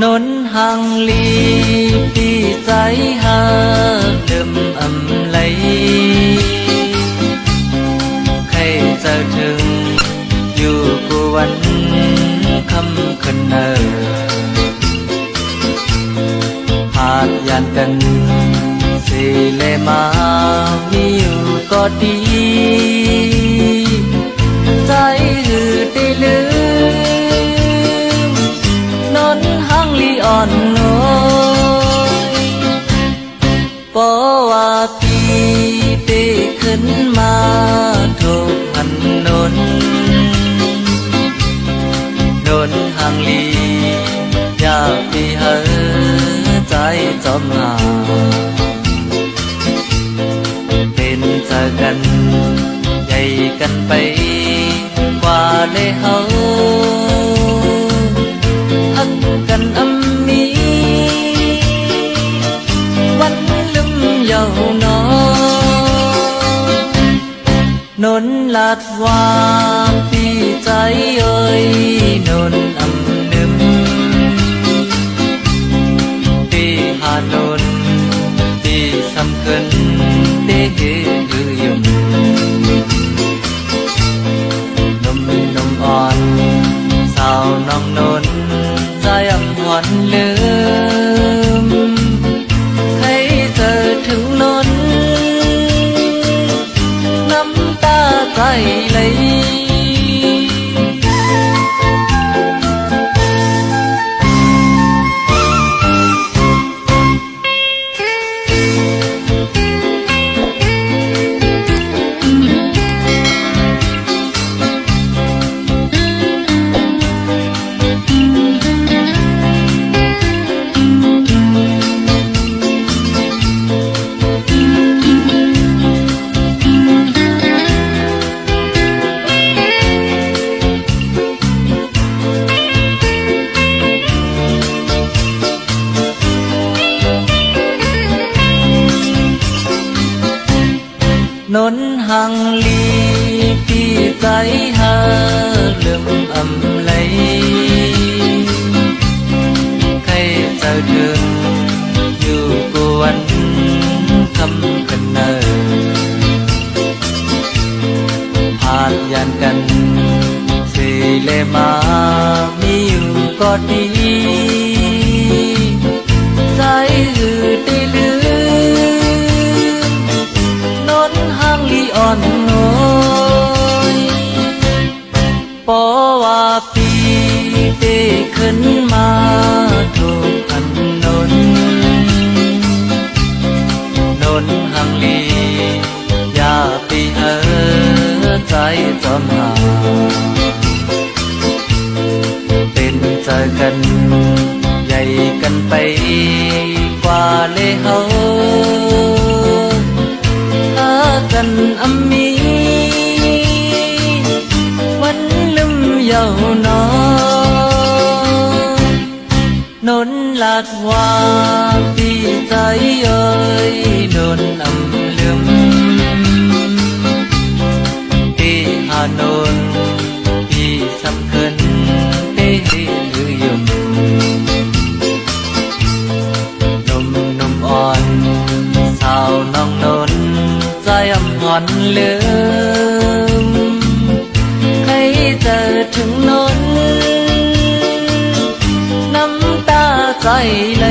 นนห่างลีปีใจหาเดิมอำไหลใครจะถึงอยู่กูวันคำคืนเนอหากยานกันสิเลมามีอยู่ก็ดีใจหือได้ลืมนนห่างลีอ่อนน้อยเพราะว่าพี่ได้ขึ้นมาทุกพันนนห่างลีอยากพี่เหอใจจอมหาเป็นเจอกันใหญ่กันไปกว่าเลยเฮาฮักกันอำมีวันลืมเยาวนอนนลาดว่าพี่ใจเอ่ยนนอำนึมพี่หานนพี่สำคัญเด้ยือยุ่มนมอ่อนสาวน้องนนใจอำหวนลืมให้เจอถึงนนน้ำตาใจไหลนนห่างลีพี่ใจหาเลื่อมอำไหลใครจะถึงอยู่กวนคำกันเนอผ่านยานกันสิเลมามีอยู่ก็ดีใจหือได้ลืมห่างลีอ่อนน้อยเพราะว่าพี่ได้ขึ้นมาทุกพันนนห่างลีอย่าพี่เหอใจจอมหาเป็นเจอกันใหญ่กันไปกว่าเลยเฮากันอำมีวันลืมเยาวนอนนลาดว่าพี่ใจเอ่ยนนอำลืมพี่หานนพี่สำคัญเด้ยือยุ่มนมอ่อนสาวน้องนนใจอำหวนลืมให้เจอถึงนนน้ำตาใจไหล